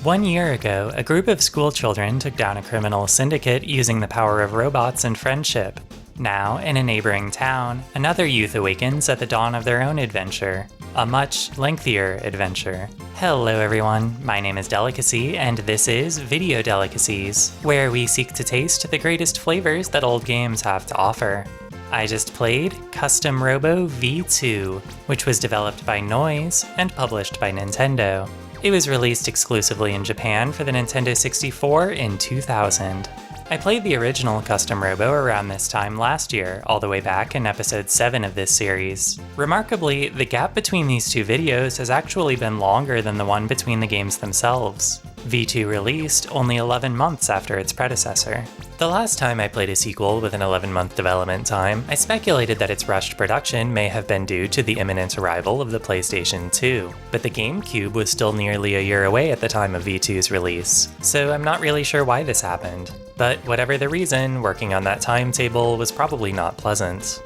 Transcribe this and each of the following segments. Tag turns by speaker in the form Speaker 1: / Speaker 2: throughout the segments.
Speaker 1: 1 year ago, a group of schoolchildren took down a criminal syndicate using the power of robots and friendship. Now, in a neighboring town, another youth awakens at the dawn of their own adventure. A much lengthier adventure. Hello everyone, my name is Delicacy, and this is Video Delicacies, where we seek to taste the greatest flavors that old games have to offer. I just played Custom Robo V2, which was developed by Noise and published by Nintendo. It was released exclusively in Japan for the Nintendo 64 in 2000. I played the original Custom Robo around this time last year, all the way back in episode 7 of this series. Remarkably, the gap between these two videos has actually been longer than the one between the games themselves. V2 released only 11 months after its predecessor. The last time I played a sequel with an 11-month development time, I speculated that its rushed production may have been due to the imminent arrival of the PlayStation 2, but the GameCube was still nearly a year away at the time of V2's release, so I'm not really sure why this happened. But whatever the reason, working on that timetable was probably not pleasant.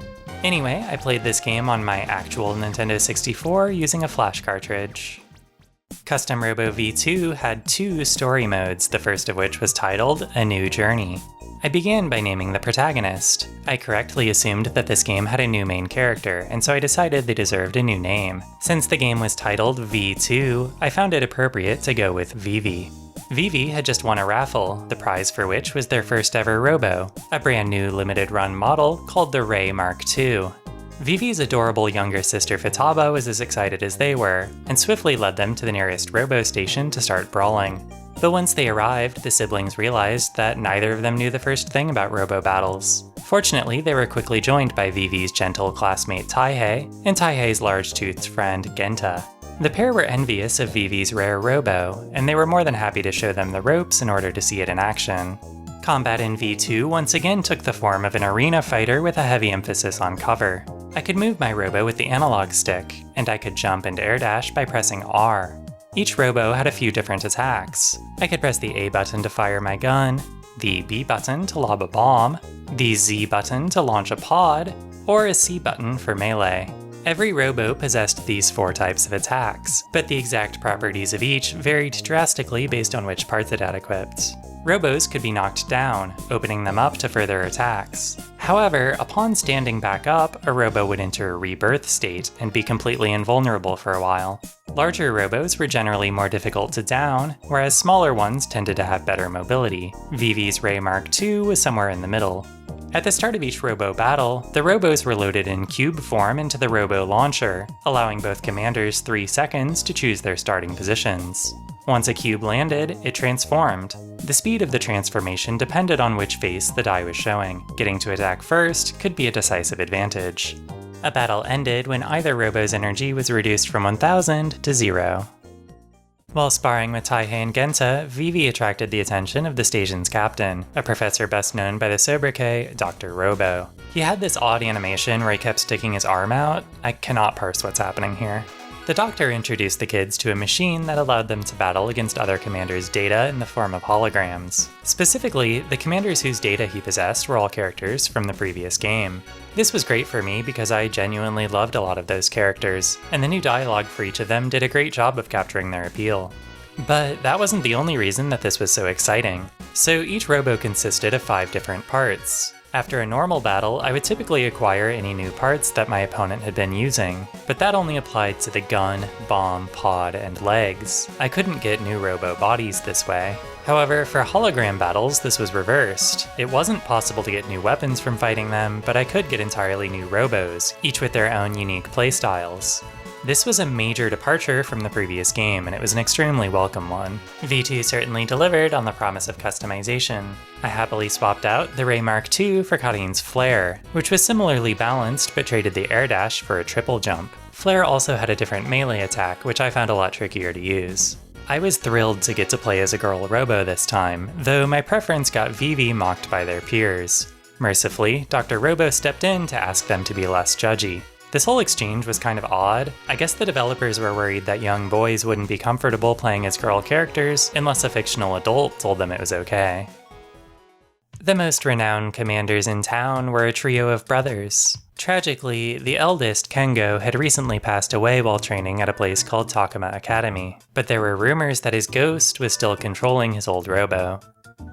Speaker 1: Anyway, I played this game on my actual Nintendo 64 using a flash cartridge. Custom Robo V2 had 2 story modes, the first of which was titled A New Journey. I began by naming the protagonist. I correctly assumed that this game had a new main character, and so I decided they deserved a new name. Since the game was titled V2, I found it appropriate to go with Vivi. Vivi had just won a raffle, the prize for which was their first ever Robo, a brand new limited run model called the Ray Mark II. Vivi's adorable younger sister Futaba was as excited as they were, and swiftly led them to the nearest Robo station to start brawling. But once they arrived, the siblings realized that neither of them knew the first thing about Robo battles. Fortunately, they were quickly joined by Vivi's gentle classmate Taihei, and Taihei's large-toothed friend Genta. The pair were envious of Vivi's rare Robo, and they were more than happy to show them the ropes in order to see it in action. Combat in V2 once again took the form of an arena fighter with a heavy emphasis on cover. I could move my Robo with the analog stick, and I could jump and air dash by pressing R. Each Robo had a few different attacks. I could press the A button to fire my gun, the B button to lob a bomb, the Z button to launch a pod, or a C button for melee. Every Robo possessed these 4 types of attacks, but the exact properties of each varied drastically based on which parts it had equipped. Robos could be knocked down, opening them up to further attacks. However, upon standing back up, a Robo would enter a rebirth state and be completely invulnerable for a while. Larger Robos were generally more difficult to down, whereas smaller ones tended to have better mobility. Vivi's Ray Mark II was somewhere in the middle. At the start of each Robo battle, the Robos were loaded in cube form into the Robo launcher, allowing both commanders 3 seconds to choose their starting positions. Once a cube landed, it transformed. The speed of the transformation depended on which face the die was showing. Getting to attack first could be a decisive advantage. A battle ended when either Robo's energy was reduced from 1000 to 0. While sparring with Taihei and Genta, Vivi attracted the attention of the station's captain, a professor best known by the sobriquet Dr. Robo. He had this odd animation where he kept sticking his arm out. I cannot parse what's happening here. The doctor introduced the kids to a machine that allowed them to battle against other commanders' data in the form of holograms. Specifically, the commanders whose data he possessed were all characters from the previous game. This was great for me because I genuinely loved a lot of those characters, and the new dialogue for each of them did a great job of capturing their appeal. But that wasn't the only reason that this was so exciting. So each Robo consisted of 5 different parts. After a normal battle, I would typically acquire any new parts that my opponent had been using, but that only applied to the gun, bomb, pod, and legs. I couldn't get new Robo bodies this way. However, for hologram battles, this was reversed. It wasn't possible to get new weapons from fighting them, but I could get entirely new Robos, each with their own unique playstyles. This was a major departure from the previous game, and it was an extremely welcome one. V2 certainly delivered on the promise of customization. I happily swapped out the Ray Mark II for Karine's Flare, which was similarly balanced but traded the air dash for a triple jump. Flare also had a different melee attack, which I found a lot trickier to use. I was thrilled to get to play as a girl Robo this time, though my preference got Vivi mocked by their peers. Mercifully, Dr. Robo stepped in to ask them to be less judgy. This whole exchange was kind of odd. I guess the developers were worried that young boys wouldn't be comfortable playing as girl characters unless a fictional adult told them it was okay. The most renowned commanders in town were a trio of brothers. Tragically, the eldest, Kengo, had recently passed away while training at a place called Takuma Academy, but there were rumors that his ghost was still controlling his old robo.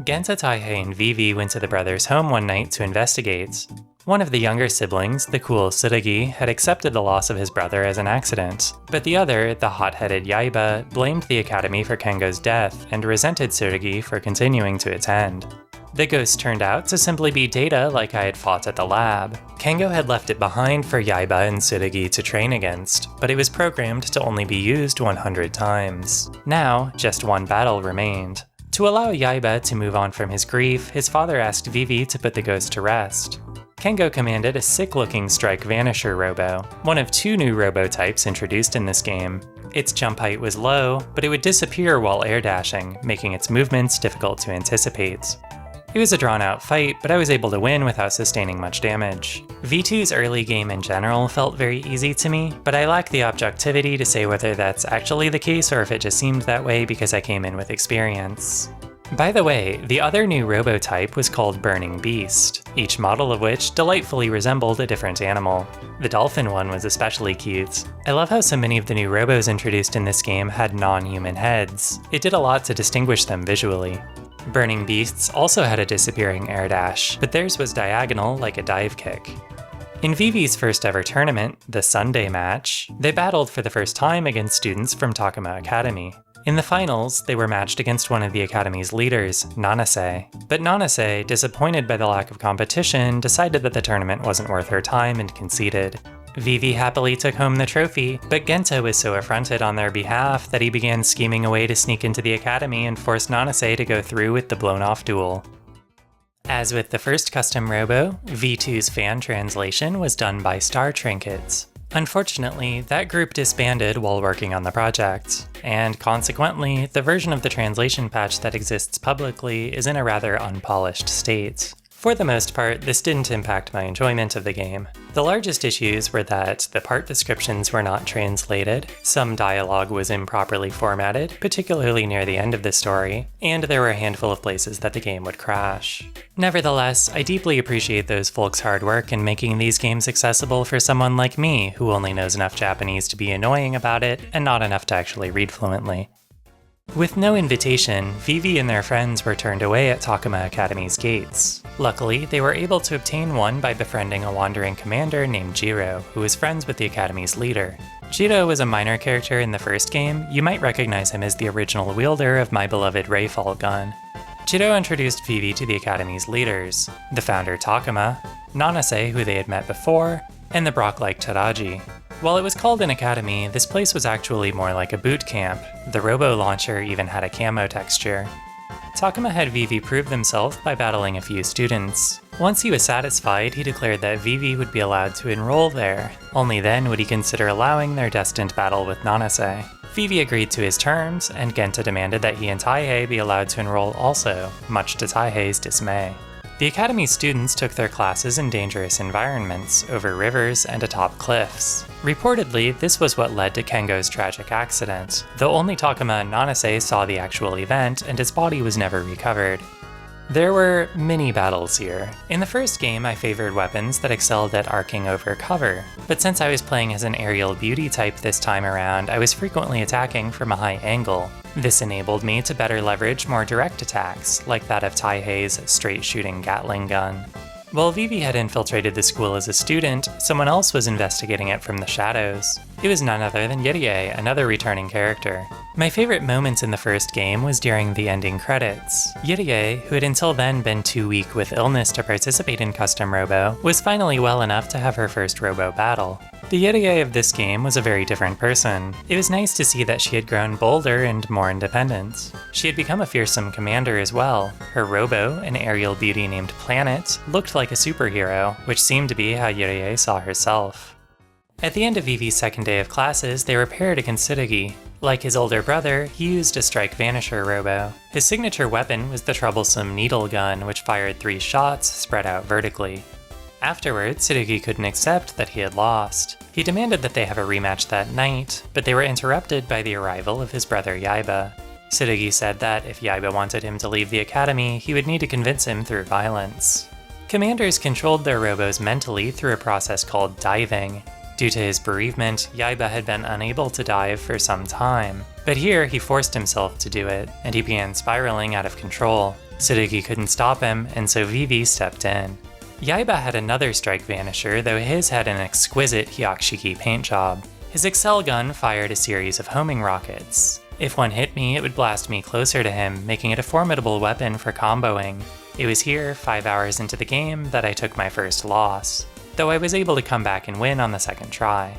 Speaker 1: Genta, Taihei, and Vivi went to the brothers' home one night to investigate. One of the younger siblings, the cool Tsurugi, had accepted the loss of his brother as an accident, but the other, the hot-headed Yaiba, blamed the academy for Kengo's death and resented Tsurugi for continuing to attend. The ghost turned out to simply be Data like I had fought at the lab. Kengo had left it behind for Yaiba and Tsurugi to train against, but it was programmed to only be used 100 times. Now, just one battle remained. To allow Yaiba to move on from his grief, his father asked Vivi to put the ghost to rest. Kengo commanded a sick-looking Strike Vanisher robo, one of 2 new robo types introduced in this game. Its jump height was low, but it would disappear while air dashing, making its movements difficult to anticipate. It was a drawn-out fight, but I was able to win without sustaining much damage. V2's early game in general felt very easy to me, but I lack the objectivity to say whether that's actually the case or if it just seemed that way because I came in with experience. By the way, the other new robo type was called Burning Beast, each model of which delightfully resembled a different animal. The dolphin one was especially cute. I love how so many of the new robos introduced in this game had non-human heads. It did a lot to distinguish them visually. Burning Beasts also had a disappearing air dash, but theirs was diagonal like a dive kick. In Vivi's first ever tournament, the Sunday match, they battled for the first time against students from Takuma Academy. In the finals, they were matched against one of the Academy's leaders, Nanase. But Nanase, disappointed by the lack of competition, decided that the tournament wasn't worth her time and conceded. Vivi happily took home the trophy, but Genta was so affronted on their behalf that he began scheming a way to sneak into the academy and force Nanase to go through with the blown-off duel. As with the first custom robo, V2's fan translation was done by Star Trinkets. Unfortunately, that group disbanded while working on the project, and consequently, the version of the translation patch that exists publicly is in a rather unpolished state. For the most part, this didn't impact my enjoyment of the game. The largest issues were that the part descriptions were not translated, some dialogue was improperly formatted, particularly near the end of the story, and there were a handful of places that the game would crash. Nevertheless, I deeply appreciate those folks' hard work in making these games accessible for someone like me, who only knows enough Japanese to be annoying about it, and not enough to actually read fluently. With no invitation, Vivi and their friends were turned away at Takuma Academy's gates. Luckily, they were able to obtain one by befriending a wandering commander named Jiro, who was friends with the Academy's leader. Jiro was a minor character in the first game. You might recognize him as the original wielder of my beloved Rayfall gun. Jiro introduced Vivi to the Academy's leaders, the founder Takuma, Nanase, who they had met before, and the Brock-like Taraji. While it was called an academy, this place was actually more like a boot camp. The robo launcher even had a camo texture. Takuma had Vivi prove themselves by battling a few students. Once he was satisfied, he declared that Vivi would be allowed to enroll there. Only then would he consider allowing their destined battle with Nanase. Vivi agreed to his terms, and Genta demanded that he and Taihei be allowed to enroll also, much to Taihei's dismay. The Academy's students took their classes in dangerous environments, over rivers and atop cliffs. Reportedly, this was what led to Kengo's tragic accident, though only Takuma and Nanase saw the actual event and his body was never recovered. There were mini battles here. In the first game, I favored weapons that excelled at arcing over cover, but since I was playing as an aerial beauty type this time around, I was frequently attacking from a high angle. This enabled me to better leverage more direct attacks, like that of Taihei's straight-shooting Gatling gun. While Vivi had infiltrated the school as a student, someone else was investigating it from the shadows. It was none other than Yirie, another returning character. My favorite moment in the first game was during the ending credits. Yirie, who had until then been too weak with illness to participate in Custom Robo, was finally well enough to have her first Robo battle. The Yirie of this game was a very different person. It was nice to see that she had grown bolder and more independent. She had become a fearsome commander as well. Her Robo, an aerial beauty named Planet, looked like a superhero, which seemed to be how Yirie saw herself. At the end of Vivi's second day of classes, they were paired against Tsurugi. Like his older brother, he used a Strike Vanisher robo. His signature weapon was the troublesome Needle Gun, which fired 3 shots spread out vertically. Afterwards, Tsurugi couldn't accept that he had lost. He demanded that they have a rematch that night, but they were interrupted by the arrival of his brother Yaiba. Tsurugi said that if Yaiba wanted him to leave the academy, he would need to convince him through violence. Commanders controlled their robos mentally through a process called diving. Due to his bereavement, Yaiba had been unable to dive for some time, but here he forced himself to do it, and he began spiraling out of control. Tsurugi couldn't stop him, and so Vivi stepped in. Yaiba had another strike vanisher, though his had an exquisite Hyakushiki paint job. His Excel gun fired a series of homing rockets. If one hit me, it would blast me closer to him, making it a formidable weapon for comboing. It was here, 5 hours into the game, that I took my first loss, though I was able to come back and win on the second try.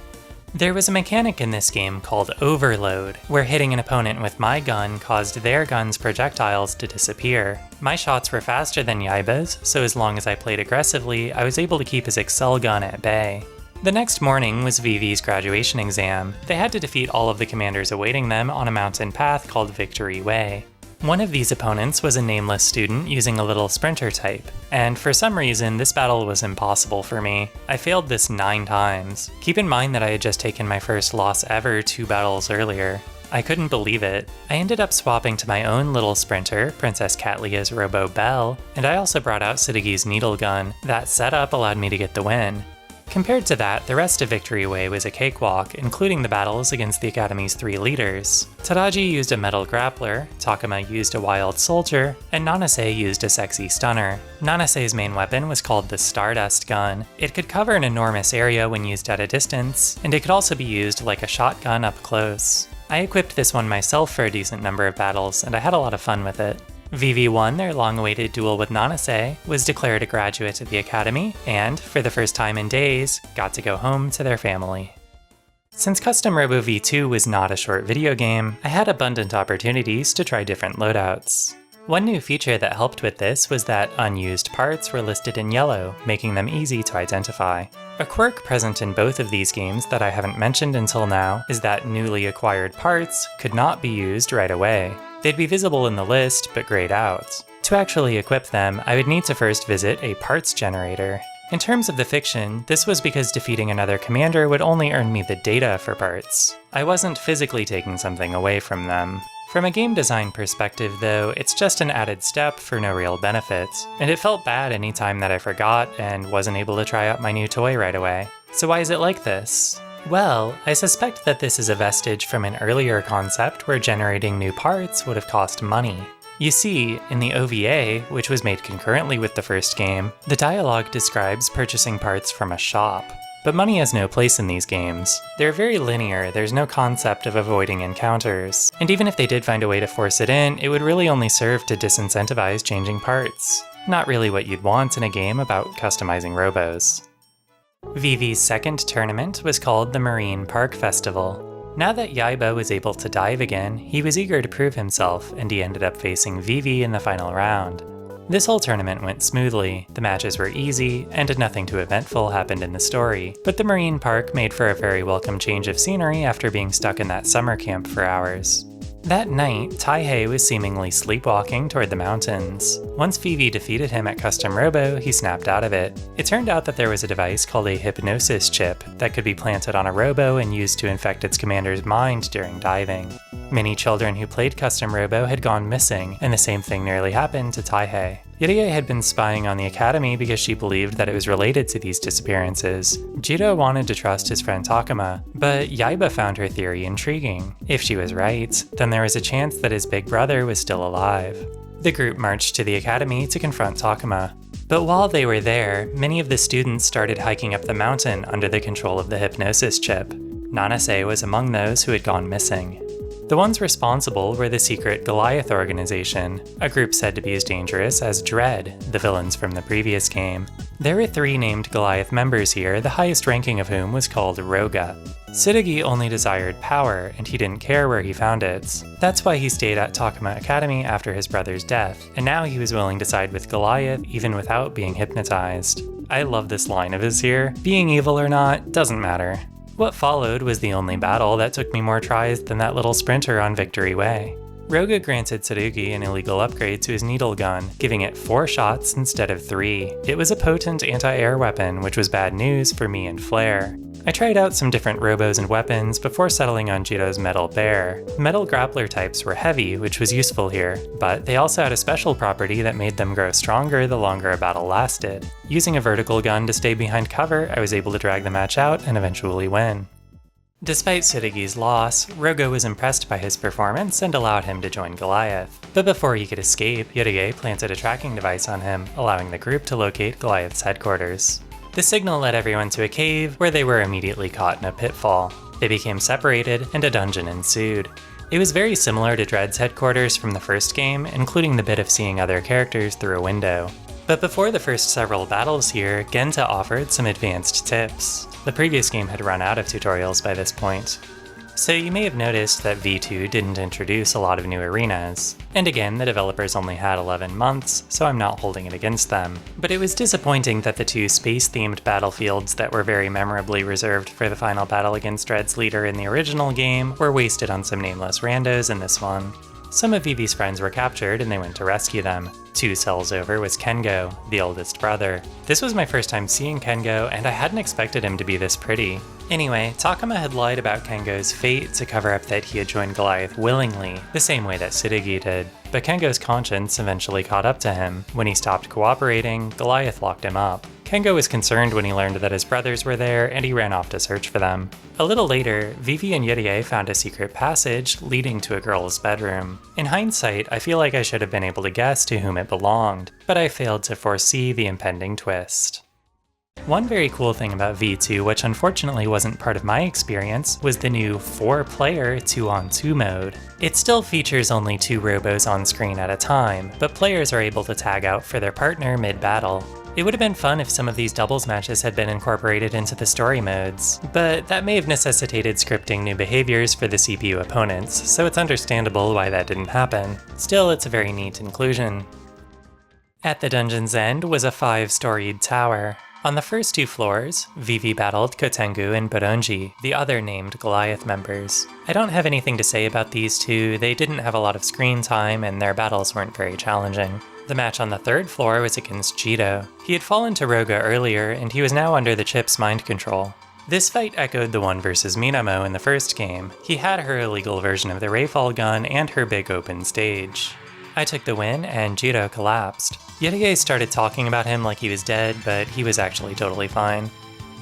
Speaker 1: There was a mechanic in this game called overload, where hitting an opponent with my gun caused their gun's projectiles to disappear. My shots were faster than Yaiba's, so as long as I played aggressively, I was able to keep his Excel gun at bay. The next morning was Vivi's graduation exam. They had to defeat all of the commanders awaiting them on a mountain path called Victory Way. One of these opponents was a nameless student using a little sprinter type, and for some reason this battle was impossible for me. I failed this 9 times. Keep in mind that I had just taken my first loss ever 2 battles earlier. I couldn't believe it. I ended up swapping to my own little sprinter, Princess Catlia's Robo Belle, and I also brought out Tsurugi's needle gun. That setup allowed me to get the win. Compared to that, the rest of Victory Way was a cakewalk, including the battles against the Academy's 3 leaders. Tadaji used a metal grappler, Takuma used a wild soldier, and Nanase used a sexy stunner. Nanase's main weapon was called the Stardust Gun. It could cover an enormous area when used at a distance, and it could also be used like a shotgun up close. I equipped this one myself for a decent number of battles, and I had a lot of fun with it. Vivi won their long-awaited duel with Nanase, was declared a graduate of the academy, and, for the first time in days, got to go home to their family. Since Custom Robo V2 was not a short video game, I had abundant opportunities to try different loadouts. One new feature that helped with this was that unused parts were listed in yellow, making them easy to identify. A quirk present in both of these games that I haven't mentioned until now is that newly acquired parts could not be used right away. They'd be visible in the list, but grayed out. To actually equip them, I would need to first visit a parts generator. In terms of the fiction, this was because defeating another commander would only earn me the data for parts. I wasn't physically taking something away from them. From a game design perspective though, it's just an added step for no real benefit, and it felt bad any time that I forgot and wasn't able to try out my new toy right away. So why is it like this? Well, I suspect that this is a vestige from an earlier concept where generating new parts would have cost money. You see, in the OVA, which was made concurrently with the first game, the dialogue describes purchasing parts from a shop. But money has no place in these games. They're very linear, there's no concept of avoiding encounters. And even if they did find a way to force it in, it would really only serve to disincentivize changing parts. Not really what you'd want in a game about customizing robos. Vivi's second tournament was called the Marine Park Festival. Now that Yaiba was able to dive again, he was eager to prove himself, and he ended up facing Vivi in the final round. This whole tournament went smoothly, the matches were easy, and nothing too eventful happened in the story, but the Marine Park made for a very welcome change of scenery after being stuck in that summer camp for hours. That night, Taihei was seemingly sleepwalking toward the mountains. Once Vivi defeated him at Custom Robo, he snapped out of it. It turned out that there was a device called a hypnosis chip that could be planted on a robo and used to infect its commander's mind during diving. Many children who played Custom Robo had gone missing, and the same thing nearly happened to Taihei. Irie had been spying on the academy because she believed that it was related to these disappearances. Jiro wanted to trust his friend Takuma, but Yaiba found her theory intriguing. If she was right, then there was a chance that his big brother was still alive. The group marched to the academy to confront Takuma. But while they were there, many of the students started hiking up the mountain under the control of the hypnosis chip. Nanase was among those who had gone missing. The ones responsible were the secret Goliath organization, a group said to be as dangerous as Dread, the villains from the previous game. There were 3 named Goliath members here, the highest ranking of whom was called Roga. Tsurugi only desired power, and he didn't care where he found it. That's why he stayed at Takuma Academy after his brother's death, and now he was willing to side with Goliath even without being hypnotized. I love this line of his here. Being evil or not, doesn't matter. What followed was the only battle that took me more tries than that little sprinter on Victory Way. Roga granted Tsurugi an illegal upgrade to his needle gun, giving it 4 shots instead of 3. It was a potent anti-air weapon, which was bad news for me and Flare. I tried out some different robos and weapons before settling on Jiro's metal bear. Metal grappler types were heavy, which was useful here, but they also had a special property that made them grow stronger the longer a battle lasted. Using a vertical gun to stay behind cover, I was able to drag the match out and eventually win. Despite Tsurugi's loss, Rogo was impressed by his performance and allowed him to join Goliath. But before he could escape, Yorige planted a tracking device on him, allowing the group to locate Goliath's headquarters. The signal led everyone to a cave, where they were immediately caught in a pitfall. They became separated, and a dungeon ensued. It was very similar to Dread's headquarters from the first game, including the bit of seeing other characters through a window. But before the first several battles here, Genta offered some advanced tips. The previous game had run out of tutorials by this point. So you may have noticed that V2 didn't introduce a lot of new arenas. And again, the developers only had 11 months, so I'm not holding it against them. But it was disappointing that the two space-themed battlefields that were very memorably reserved for the final battle against Dread's leader in the original game were wasted on some nameless randos in this one. Some of Vivi's friends were captured and they went to rescue them. 2 cells over was Kengo, the oldest brother. This was my first time seeing Kengo, and I hadn't expected him to be this pretty. Anyway, Takuma had lied about Kengo's fate to cover up that he had joined Goliath willingly, the same way that Tsurugi did. But Kengo's conscience eventually caught up to him. When he stopped cooperating, Goliath locked him up. Kengo was concerned when he learned that his brothers were there, and he ran off to search for them. A little later, Vivi and Yorige found a secret passage leading to a girl's bedroom. In hindsight, I feel like I should have been able to guess to whom it belonged, but I failed to foresee the impending twist. One very cool thing about V2, which unfortunately wasn't part of my experience, was the new 4-player 2-on-2 mode. It still features only 2 robos on screen at a time, but players are able to tag out for their partner mid-battle. It would have been fun if some of these doubles matches had been incorporated into the story modes, but that may have necessitated scripting new behaviors for the CPU opponents, so it's understandable why that didn't happen. Still, it's a very neat inclusion. At the dungeon's end was a 5-storied tower. On the first 2 floors, Vivi battled Kotengu and Boronji, the other named Goliath members. I don't have anything to say about these two, they didn't have a lot of screen time and their battles weren't very challenging. The match on the 3rd floor was against Jiro. He had fallen to Roga earlier, and he was now under the chip's mind control. This fight echoed the one versus Minamo in the first game. He had her illegal version of the Rayfall gun and her big open stage. I took the win, and Jiro collapsed. Yorige started talking about him like he was dead, but he was actually totally fine.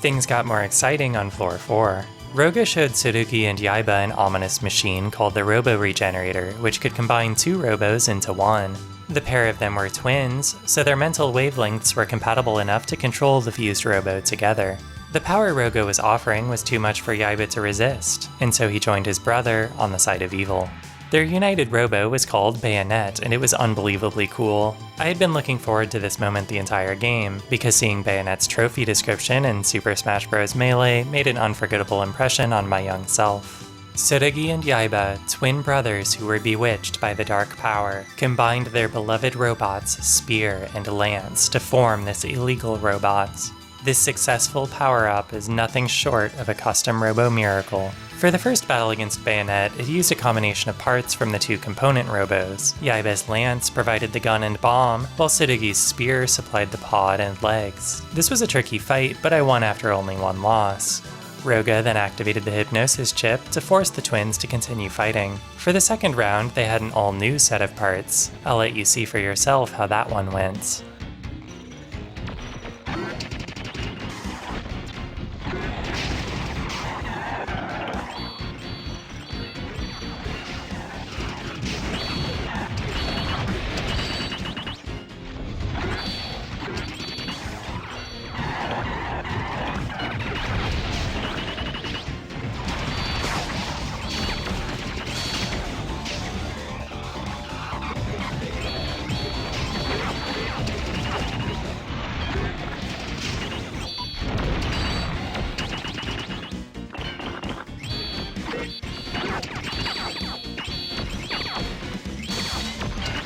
Speaker 1: Things got more exciting on floor 4. Roga showed Tsurugi and Yaiba an ominous machine called the Robo Regenerator, which could combine 2 robos into 1. The pair of them were twins, so their mental wavelengths were compatible enough to control the fused robo together. The power Roga was offering was too much for Yaiba to resist, and so he joined his brother on the side of evil. Their united robo was called Bayonet, and it was unbelievably cool. I had been looking forward to this moment the entire game, because seeing Bayonet's trophy description in Super Smash Bros. Melee made an unforgettable impression on my young self. Tsurugi and Yaiba, twin brothers who were bewitched by the dark power, combined their beloved robots, Spear and Lance, to form this illegal robot. This successful power-up is nothing short of a custom robo miracle. For the first battle against Bayonet, it used a combination of parts from the 2 component robos. Yaiba's lance provided the gun and bomb, while Tsurugi's spear supplied the pod and legs. This was a tricky fight, but I won after only 1 loss. Roga then activated the Hypnosis chip to force the twins to continue fighting. For the second round, they had an all-new set of parts. I'll let you see for yourself how that one went.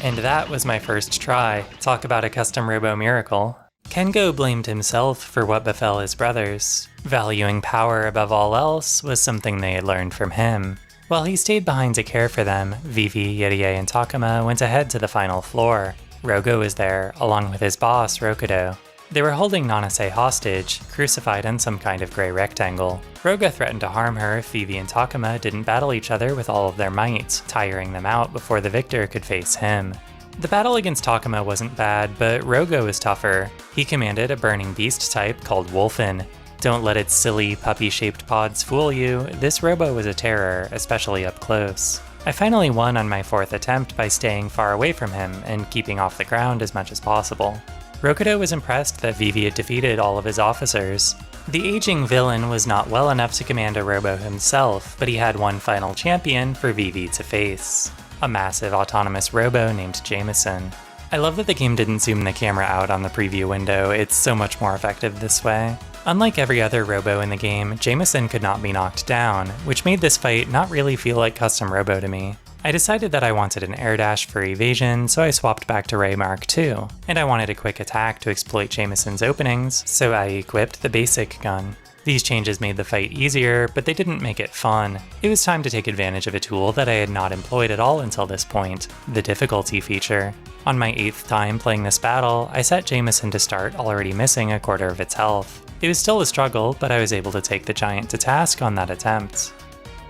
Speaker 1: And that was my first try. Talk about a custom robo miracle. Kengo blamed himself for what befell his brothers. Valuing power above all else was something they had learned from him. While he stayed behind to care for them, Vivi, Yorige, and Takuma went ahead to the final floor. Rogo was there, along with his boss, Rokudo. They were holding Nanase hostage, crucified in some kind of gray rectangle. Roga threatened to harm her if Vivi and Takuma didn't battle each other with all of their might, tiring them out before the victor could face him. The battle against Takuma wasn't bad, but Roga was tougher. He commanded a burning beast type called Wolfen. Don't let its silly, puppy-shaped pods fool you, this robo was a terror, especially up close. I finally won on my 4th attempt by staying far away from him and keeping off the ground as much as possible. Rokudo was impressed that Vivi had defeated all of his officers. The aging villain was not well enough to command a robo himself, but he had one final champion for Vivi to face. A massive autonomous robo named Jameson. I love that the game didn't zoom the camera out on the preview window, it's so much more effective this way. Unlike every other robo in the game, Jameson could not be knocked down, which made this fight not really feel like Custom Robo to me. I decided that I wanted an air dash for evasion, so I swapped back to Ray Mark II, and I wanted a quick attack to exploit Jameson's openings, so I equipped the basic gun. These changes made the fight easier, but they didn't make it fun. It was time to take advantage of a tool that I had not employed at all until this point, the difficulty feature. On my 8th time playing this battle, I set Jameson to start already missing a quarter of its health. It was still a struggle, but I was able to take the giant to task on that attempt.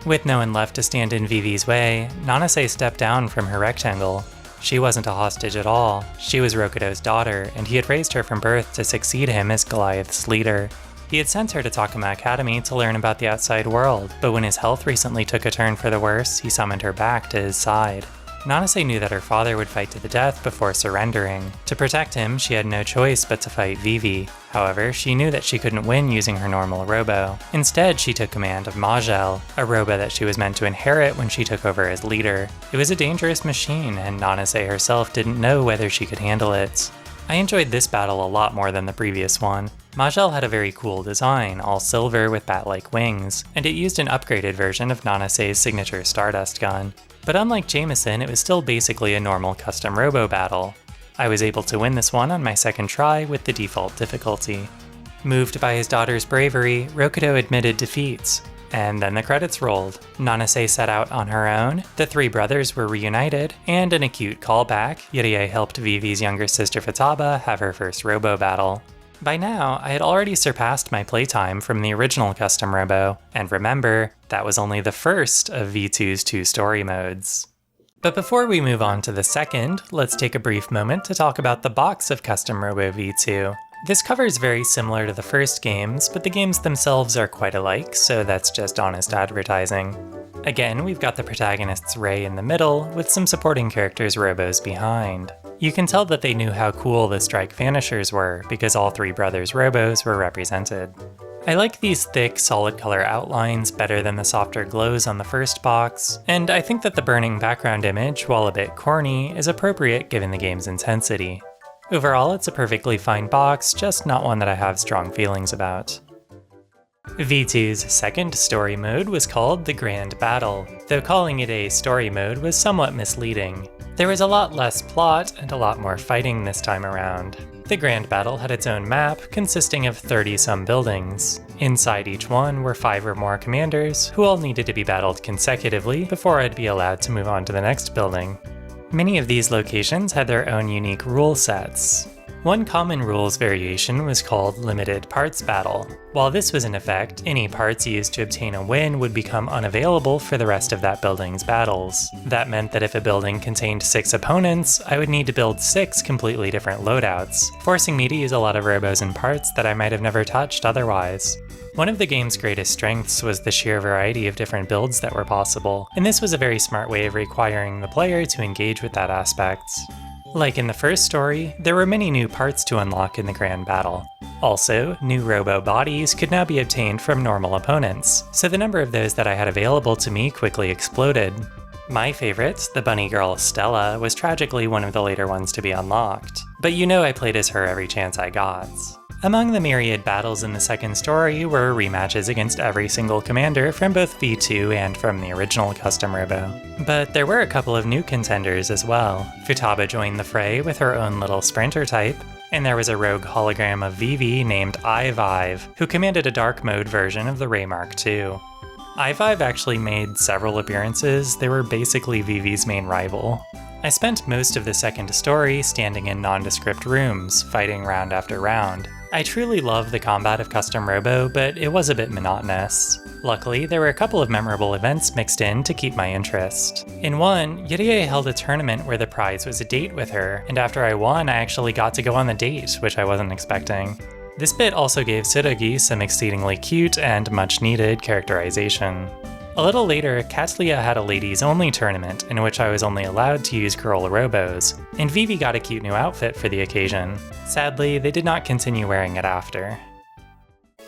Speaker 1: With no one left to stand in Vivi's way, Nanase stepped down from her rectangle. She wasn't a hostage at all. She was Rokudo's daughter, and he had raised her from birth to succeed him as Goliath's leader. He had sent her to Takuma Academy to learn about the outside world, but when his health recently took a turn for the worse, he summoned her back to his side. Nanase knew that her father would fight to the death before surrendering. To protect him, she had no choice but to fight Vivi. However, she knew that she couldn't win using her normal robo. Instead, she took command of Majel, a robo that she was meant to inherit when she took over as leader. It was a dangerous machine, and Nanase herself didn't know whether she could handle it. I enjoyed this battle a lot more than the previous one. Majel had a very cool design, all silver with bat-like wings, and it used an upgraded version of Nanase's signature Stardust gun. But unlike Jameson, it was still basically a normal custom robo battle. I was able to win this one on my 2nd try with the default difficulty. Moved by his daughter's bravery, Rokudo admitted defeat. And then the credits rolled. Nanase set out on her own, the 3 brothers were reunited, and in a cute callback, Yurie helped Vivi's younger sister Futaba have her first robo battle. By now, I had already surpassed my playtime from the original Custom Robo, and remember, that was only the first of V2's 2 story modes. But before we move on to the second, let's take a brief moment to talk about the box of Custom Robo V2. This cover is very similar to the first games, but the games themselves are quite alike, so that's just honest advertising. Again, we've got the protagonist's Ray in the middle, with some supporting characters' robos behind. You can tell that they knew how cool the strike vanishers were, because all 3 brothers' robos were represented. I like these thick, solid color outlines better than the softer glows on the first box, and I think that the burning background image, while a bit corny, is appropriate given the game's intensity. Overall, it's a perfectly fine box, just not one that I have strong feelings about. V2's second story mode was called the Grand Battle, though calling it a story mode was somewhat misleading. There was a lot less plot and a lot more fighting this time around. The Grand Battle had its own map, consisting of 30-some buildings. Inside each one were 5 or more commanders, who all needed to be battled consecutively before I'd be allowed to move on to the next building. Many of these locations had their own unique rule sets. One common rules variation was called Limited Parts Battle. While this was in effect, any parts used to obtain a win would become unavailable for the rest of that building's battles. That meant that if a building contained 6 opponents, I would need to build 6 completely different loadouts, forcing me to use a lot of robos and parts that I might have never touched otherwise. One of the game's greatest strengths was the sheer variety of different builds that were possible, and this was a very smart way of requiring the player to engage with that aspect. Like in the first story, there were many new parts to unlock in the Grand Battle. Also, new robo bodies could now be obtained from normal opponents, so the number of those that I had available to me quickly exploded. My favorite, the bunny girl Stella, was tragically one of the later ones to be unlocked, but you know I played as her every chance I got. Among the myriad battles in the second story were rematches against every single commander from both V2 and from the original Custom Robo. But there were a couple of new contenders as well. Futaba joined the fray with her own little sprinter type, and there was a rogue hologram of Vivi named I-Vive, who commanded a dark mode version of the Ray Mark II. I-Vive actually made several appearances. They were basically Vivi's main rival. I spent most of the second story standing in nondescript rooms, fighting round after round. I truly love the combat of Custom Robo, but it was a bit monotonous. Luckily, there were a couple of memorable events mixed in to keep my interest. In one, Yurie held a tournament where the prize was a date with her, and after I won, I actually got to go on the date, which I wasn't expecting. This bit also gave Tsurugi some exceedingly cute and much-needed characterization. A little later, Katlia had a ladies-only tournament in which I was only allowed to use girl robos, and Vivi got a cute new outfit for the occasion. Sadly, they did not continue wearing it after.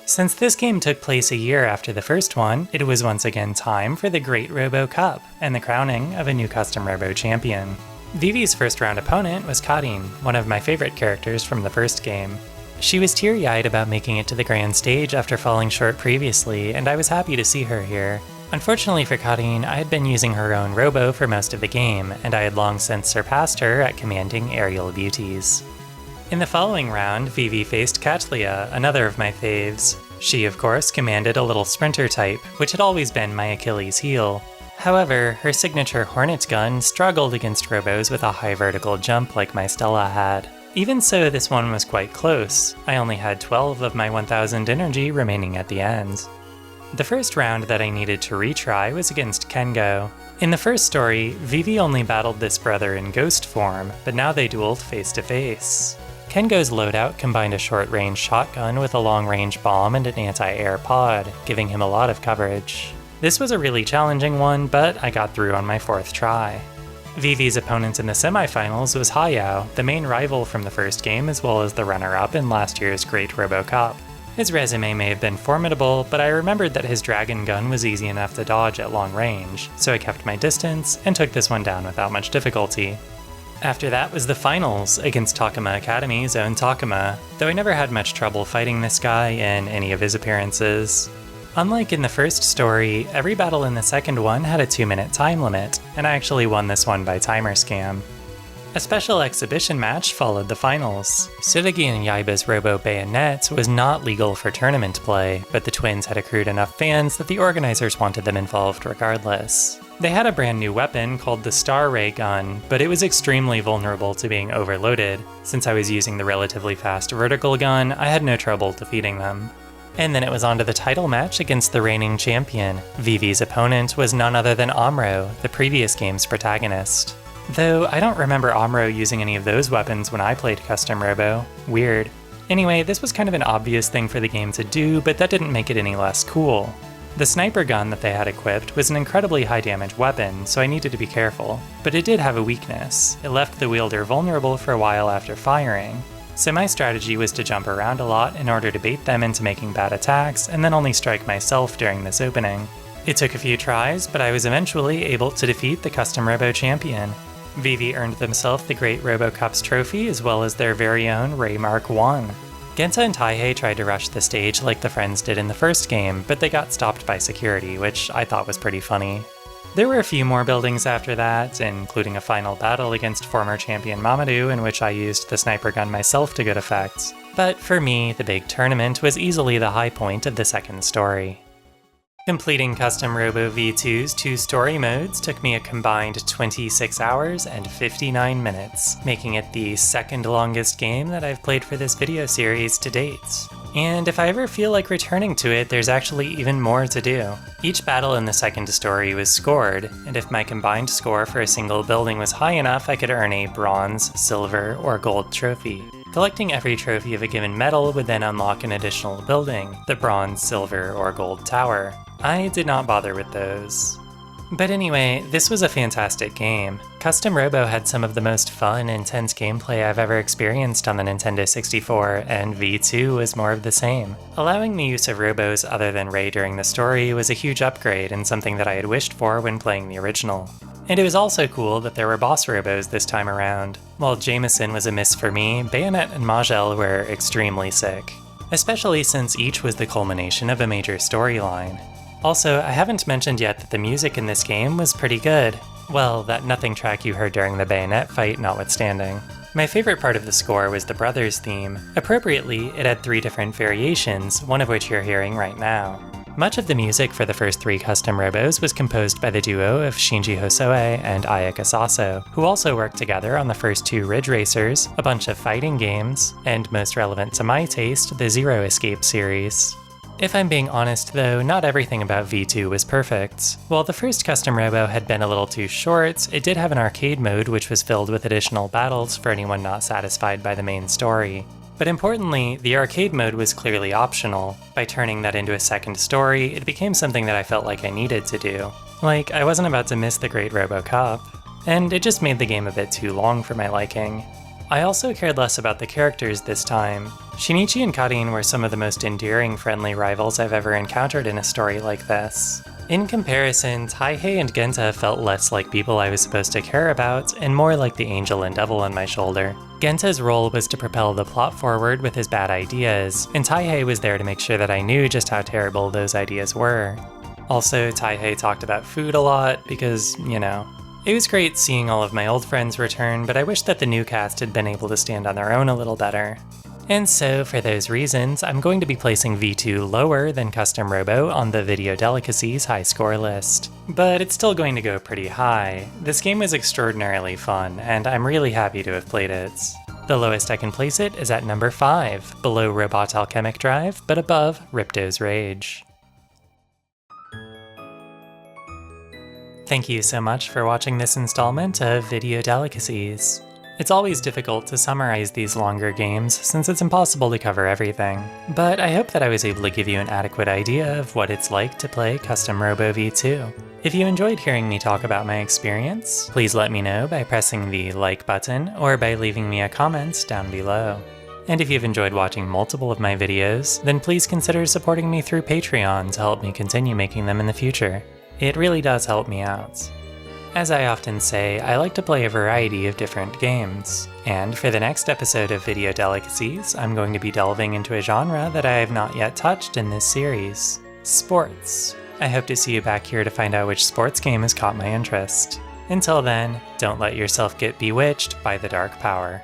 Speaker 1: Since this game took place a year after the first one, it was once again time for the Great Robo Cup and the crowning of a new Custom Robo champion. Vivi's first round opponent was Karin, one of my favorite characters from the first game. She was teary-eyed about making it to the grand stage after falling short previously, and I was happy to see her here. Unfortunately for Karin, I had been using her own robo for most of the game, and I had long since surpassed her at commanding aerial beauties. In the following round, Vivi faced Katlia, another of my faves. She, of course, commanded a little sprinter type, which had always been my Achilles heel. However, her signature Hornet gun struggled against robos with a high vertical jump like my Stella had. Even so, this one was quite close. I only had 12 of my 1000 energy remaining at the end. The first round that I needed to retry was against Kengo. In the first story, Vivi only battled this brother in ghost form, but now they dueled face to face. Kengo's loadout combined a short-range shotgun with a long-range bomb and an anti-air pod, giving him a lot of coverage. This was a really challenging one, but I got through on my fourth try. Vivi's opponent in the semifinals was Hayao, the main rival from the first game as well as the runner-up in last year's Great Robo Cup. His resume may have been formidable, but I remembered that his dragon gun was easy enough to dodge at long range, so I kept my distance and took this one down without much difficulty. After that was the finals against Takuma Academy's own Takuma, though I never had much trouble fighting this guy in any of his appearances. Unlike in the first story, every battle in the second one had a 2-minute time limit, and I actually won this one by timer scam. A special exhibition match followed the finals. Tsurugi and Yaiba's robo Bayonet was not legal for tournament play, but the twins had accrued enough fans that the organizers wanted them involved regardless. They had a brand new weapon called the Star Ray gun, but it was extremely vulnerable to being overloaded. Since I was using the relatively fast vertical gun, I had no trouble defeating them. And then it was on to the title match against the reigning champion. Vivi's opponent was none other than Amuro, the previous game's protagonist. Though I don't remember Amuro using any of those weapons when I played Custom Robo. Weird. Anyway, this was kind of an obvious thing for the game to do, but that didn't make it any less cool. The sniper gun that they had equipped was an incredibly high damage weapon, so I needed to be careful. But it did have a weakness. It left the wielder vulnerable for a while after firing. So my strategy was to jump around a lot in order to bait them into making bad attacks, and then only strike myself during this opening. It took a few tries, but I was eventually able to defeat the Custom Robo champion. Vivi earned themselves the Great Robo Cups trophy as well as their very own Ray Mark 1. Genta and Taihei tried to rush the stage like the friends did in the first game, but they got stopped by security, which I thought was pretty funny. There were a few more buildings after that, including a final battle against former champion Mamadou in which I used the sniper gun myself to good effect. But for me, the big tournament was easily the high point of the second story. Completing Custom Robo V2's 2 story modes took me a combined 26 hours and 59 minutes, making it the second longest game that I've played for this video series to date. And if I ever feel like returning to it, there's actually even more to do. Each battle in the second story was scored, and if my combined score for a single building was high enough, I could earn a bronze, silver, or gold trophy. Collecting every trophy of a given medal would then unlock an additional building, the bronze, silver, or gold tower. I did not bother with those. But anyway, this was a fantastic game. Custom Robo had some of the most fun, intense gameplay I've ever experienced on the Nintendo 64, and V2 was more of the same. Allowing the use of robos other than Ray during the story was a huge upgrade and something that I had wished for when playing the original. And it was also cool that there were boss robos this time around. While Jameson was a miss for me, Bayonet and Majel were extremely sick. Especially since each was the culmination of a major storyline. Also, I haven't mentioned yet that the music in this game was pretty good. Well, that nothing track you heard during the Bayonet fight notwithstanding. My favorite part of the score was the Brothers theme. Appropriately, it had 3 different variations, one of which you're hearing right now. Much of the music for the first 3 Custom Robos was composed by the duo of Shinji Hosoe and Ayaka Saso, who also worked together on the first 2 Ridge Racers, a bunch of fighting games, and most relevant to my taste, the Zero Escape series. If I'm being honest though, not everything about V2 was perfect. While the first Custom Robo had been a little too short, it did have an arcade mode which was filled with additional battles for anyone not satisfied by the main story. But importantly, the arcade mode was clearly optional. By turning that into a second story, it became something that I felt like I needed to do. Like, I wasn't about to miss the Great Robo Cup. And it just made the game a bit too long for my liking. I also cared less about the characters this time. Shinichi and Karin were some of the most endearing friendly rivals I've ever encountered in a story like this. In comparison, Taihei and Genta felt less like people I was supposed to care about, and more like the angel and devil on my shoulder. Genta's role was to propel the plot forward with his bad ideas, and Taihei was there to make sure that I knew just how terrible those ideas were. Also, Taihei talked about food a lot, because, you know. It was great seeing all of my old friends return, but I wish that the new cast had been able to stand on their own a little better. And so, for those reasons, I'm going to be placing V2 lower than Custom Robo on the Video Delicacies high score list. But it's still going to go pretty high. This game was extraordinarily fun, and I'm really happy to have played it. The lowest I can place it is at number 5, below Robot Alchemic Drive, but above Ripto's Rage. Thank you so much for watching this installment of Video Delicacies. It's always difficult to summarize these longer games since it's impossible to cover everything, but I hope that I was able to give you an adequate idea of what it's like to play Custom Robo V2. If you enjoyed hearing me talk about my experience, please let me know by pressing the like button or by leaving me a comment down below. And if you've enjoyed watching multiple of my videos, then please consider supporting me through Patreon to help me continue making them in the future. It really does help me out. As I often say, I like to play a variety of different games, and for the next episode of Video Delicacies, I'm going to be delving into a genre that I have not yet touched in this series: sports. I hope to see you back here to find out which sports game has caught my interest. Until then, don't let yourself get bewitched by the dark power.